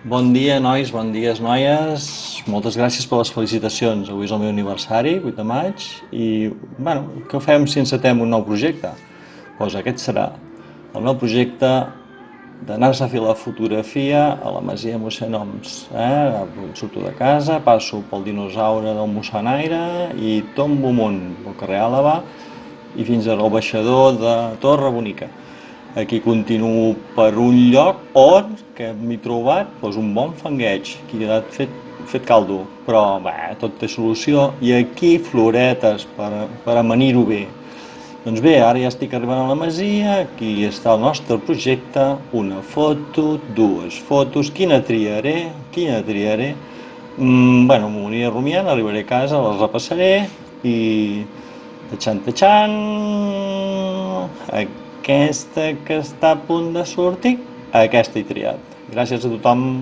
Bon dia, nois, bon dies, noies. Moltes gràcies per les felicitacions. Avui és el meu aniversari, 8 de maig, i, bueno, què fem si encetem un nou projecte? Doncs aquest serà el meu projecte d'anar-se a fer la fotografia a la Masia Mossèn Oms. Surto de casa, passo pel dinosaure del Mossanaire i tombo amunt pel carrer Àlava i fins al baixador de Torre Bonica. Aquí continuo per un lloc on, que m'he trobat, doncs un bon fangueig, que ha quedat fet caldo, però bé, tot té solució, i aquí floretes per amanir-ho bé. Doncs bé, ara ja estic arribant a la masia, aquí està el nostre projecte, una foto, dues fotos, quina triaré, quina triaré? Bueno, m'ho aniré rumiant, arribaré a casa, les repassaré i... Tachan, tachan! Aquesta que està a punt de sortir, aquesta he triat. Gràcies a tothom.